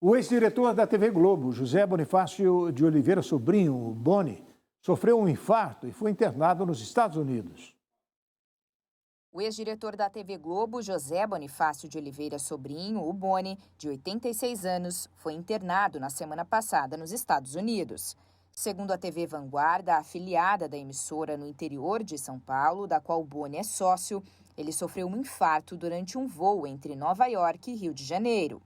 O ex-diretor da TV Globo, José Bonifácio de Oliveira Sobrinho, o Boni, sofreu um infarto e foi internado nos Estados Unidos. O ex-diretor da TV Globo, José Bonifácio de Oliveira Sobrinho, o Boni, de 86 anos, foi internado na semana passada nos Estados Unidos. Segundo a TV Vanguarda, afiliada da emissora no interior de São Paulo, da qual o Boni é sócio, ele sofreu um infarto durante um voo entre Nova York e Rio de Janeiro.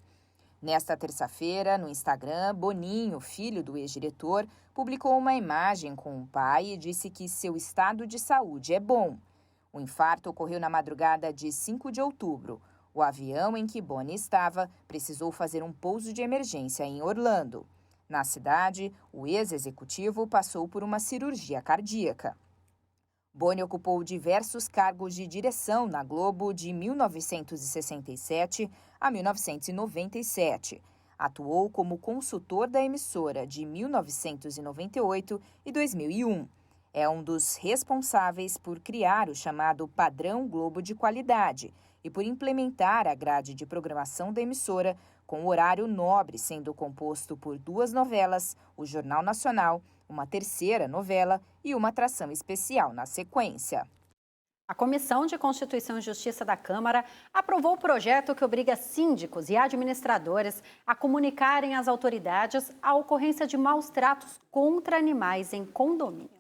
Nesta terça-feira, no Instagram, Boninho, filho do ex-diretor, publicou uma imagem com o pai e disse que seu estado de saúde é bom. O infarto ocorreu na madrugada de 5 de outubro. O avião em que Boni estava precisou fazer um pouso de emergência em Orlando. Na cidade, o ex-executivo passou por uma cirurgia cardíaca. Boni ocupou diversos cargos de direção na Globo de 1967 a 1997. Atuou como consultor da emissora de 1998 e 2001. É um dos responsáveis por criar o chamado Padrão Globo de Qualidade e por implementar a grade de programação da emissora com o horário nobre sendo composto por 2 novelas, o Jornal Nacional, uma terceira novela e uma atração especial na sequência. A Comissão de Constituição e Justiça da Câmara aprovou o projeto que obriga síndicos e administradores a comunicarem às autoridades a ocorrência de maus tratos contra animais em condomínios.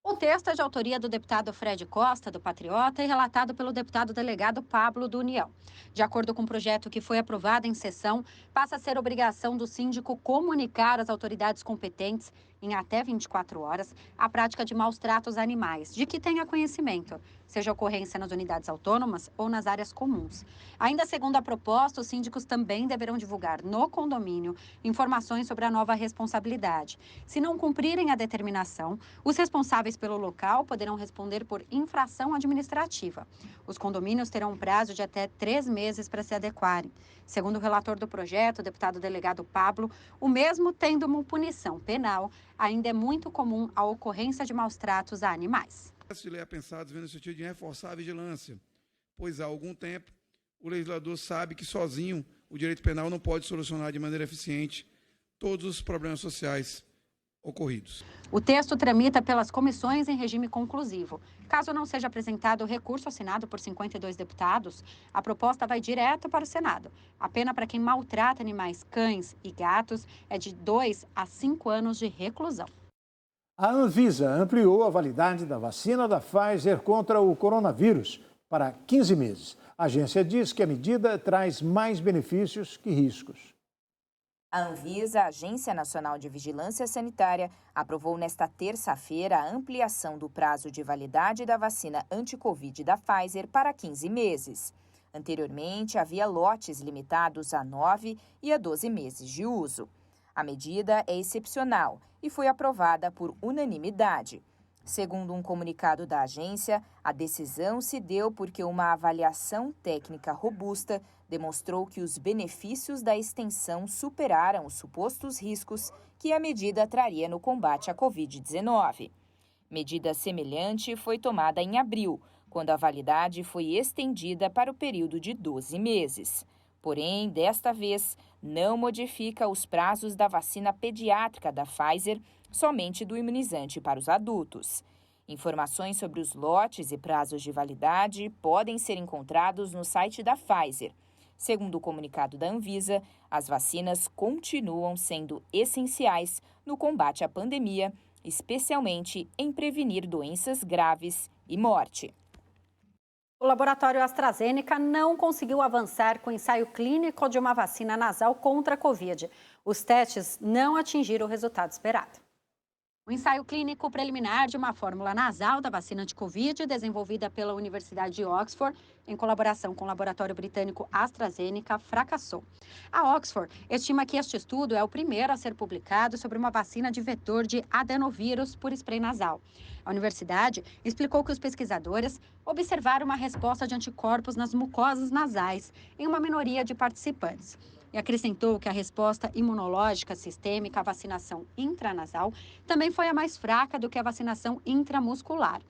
O texto é de autoria do deputado Fred Costa, do Patriota, e relatado pelo deputado delegado Pablo, do União. De acordo com o projeto que foi aprovado em sessão, passa a ser obrigação do síndico comunicar às autoridades competentes, em até 24 horas, a prática de maus tratos a animais, de que tenha conhecimento, seja ocorrência nas unidades autônomas ou nas áreas comuns. Ainda segundo a proposta, os síndicos também deverão divulgar no condomínio informações sobre a nova responsabilidade. Se não cumprirem a determinação, os responsáveis pelo local poderão responder por infração administrativa. Os condomínios terão um prazo de até 3 meses para se adequarem. Segundo o relator do projeto, o deputado delegado Pablo, o mesmo tendo uma punição penal, ainda é muito comum a ocorrência de maus tratos a animais. Essa lei é pensada no sentido de reforçar a vigilância, pois há algum tempo o legislador sabe que sozinho o direito penal não pode solucionar de maneira eficiente todos os problemas sociais ocorridos. O texto tramita pelas comissões em regime conclusivo. Caso não seja apresentado o recurso assinado por 52 deputados, a proposta vai direto para o Senado. A pena para quem maltrata animais, cães e gatos é de 2 a 5 anos de reclusão. A Anvisa ampliou a validade da vacina da Pfizer contra o coronavírus para 15 meses. A agência diz que a medida traz mais benefícios que riscos. A Anvisa, a Agência Nacional de Vigilância Sanitária, aprovou nesta terça-feira a ampliação do prazo de validade da vacina anti-Covid da Pfizer para 15 meses. Anteriormente, havia lotes limitados a 9 e a 12 meses de uso. A medida é excepcional e foi aprovada por unanimidade. Segundo um comunicado da agência, a decisão se deu porque uma avaliação técnica robusta demonstrou que os benefícios da extensão superaram os supostos riscos que a medida traria no combate à Covid-19. Medida semelhante foi tomada em abril, quando a validade foi estendida para o período de 12 meses. Porém, desta vez, não modifica os prazos da vacina pediátrica da Pfizer, somente do imunizante para os adultos. Informações sobre os lotes e prazos de validade podem ser encontrados no site da Pfizer. Segundo o comunicado da Anvisa, as vacinas continuam sendo essenciais no combate à pandemia, especialmente em prevenir doenças graves e morte. O laboratório AstraZeneca não conseguiu avançar com o ensaio clínico de uma vacina nasal contra a Covid. Os testes não atingiram o resultado esperado. O ensaio clínico preliminar de uma fórmula nasal da vacina anti-Covid, desenvolvida pela Universidade de Oxford, em colaboração com o laboratório britânico AstraZeneca, fracassou. A Oxford estima que este estudo é o primeiro a ser publicado sobre uma vacina de vetor de adenovírus por spray nasal. A universidade explicou que os pesquisadores observaram uma resposta de anticorpos nas mucosas nasais em uma minoria de participantes. E acrescentou que a resposta imunológica sistêmica à vacinação intranasal também foi a mais fraca do que a vacinação intramuscular.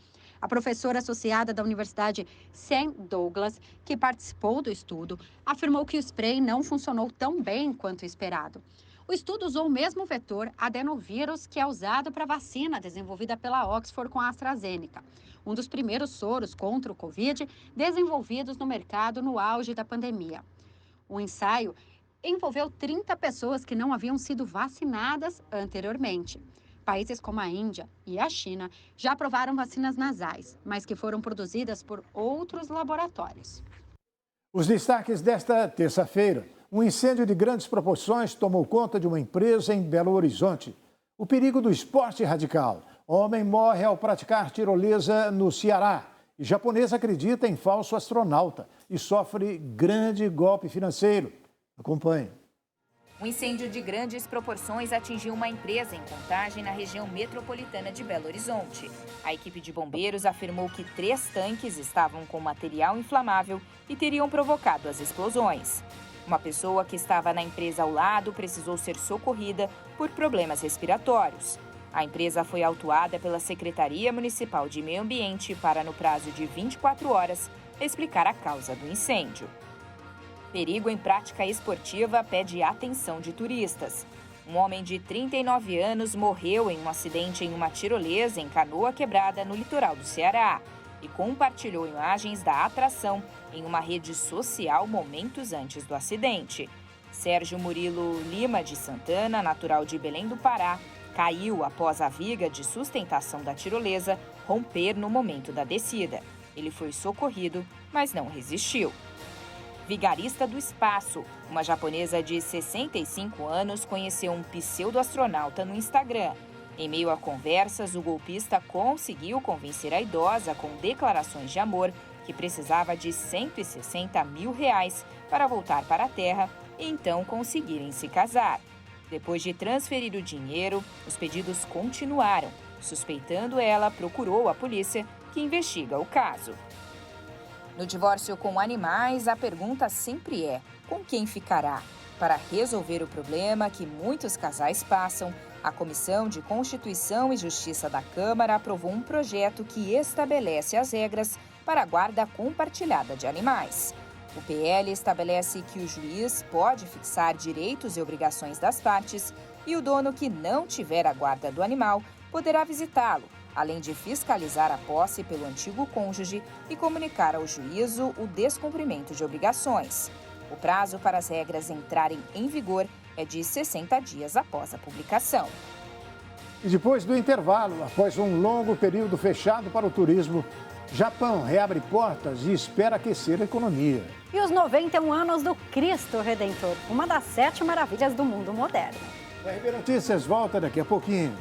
A professora associada da Universidade St. Douglas, que participou do estudo, afirmou que o spray não funcionou tão bem quanto esperado. O estudo usou o mesmo vetor adenovírus que é usado para a vacina desenvolvida pela Oxford com a AstraZeneca, um dos primeiros soros contra o Covid desenvolvidos no mercado no auge da pandemia. O ensaio envolveu 30 pessoas que não haviam sido vacinadas anteriormente. Países como a Índia e a China já aprovaram vacinas nasais, mas que foram produzidas por outros laboratórios. Os destaques desta terça-feira. Um incêndio de grandes proporções tomou conta de uma empresa em Belo Horizonte. O perigo do esporte radical. Homem morre ao praticar tirolesa no Ceará. E japonês acredita em falso astronauta e sofre grande golpe financeiro. Acompanhe. Um incêndio de grandes proporções atingiu uma empresa em Contagem, na região metropolitana de Belo Horizonte. A equipe de bombeiros afirmou que 3 tanques estavam com material inflamável e teriam provocado as explosões. Uma pessoa que estava na empresa ao lado precisou ser socorrida por problemas respiratórios. A empresa foi autuada pela Secretaria Municipal de Meio Ambiente para, no prazo de 24 horas, explicar a causa do incêndio. Perigo em prática esportiva pede atenção de turistas. Um homem de 39 anos morreu em um acidente em uma tirolesa em Canoa Quebrada, no litoral do Ceará, e compartilhou imagens da atração em uma rede social momentos antes do acidente. Sérgio Murilo Lima de Santana, natural de Belém do Pará, caiu após a viga de sustentação da tirolesa romper no momento da descida. Ele foi socorrido, mas não resistiu. Vigarista do espaço. Uma japonesa de 65 anos conheceu um pseudo-astronauta no Instagram. Em meio a conversas, o golpista conseguiu convencer a idosa com declarações de amor que precisava de R$160 mil para voltar para a Terra e então conseguirem se casar. Depois de transferir o dinheiro, os pedidos continuaram. Suspeitando ela, procurou a polícia, que investiga o caso. No divórcio com animais, a pergunta sempre é: com quem ficará? Para resolver o problema que muitos casais passam, a Comissão de Constituição e Justiça da Câmara aprovou um projeto que estabelece as regras para a guarda compartilhada de animais. O PL estabelece que o juiz pode fixar direitos e obrigações das partes e o dono que não tiver a guarda do animal poderá visitá-lo, além de fiscalizar a posse pelo antigo cônjuge e comunicar ao juízo o descumprimento de obrigações. O prazo para as regras entrarem em vigor é de 60 dias após a publicação. E depois do intervalo, após um longo período fechado para o turismo, Japão reabre portas e espera aquecer a economia. E os 91 anos do Cristo Redentor, uma das 7 maravilhas do mundo moderno. A RB Notícias volta daqui a pouquinho.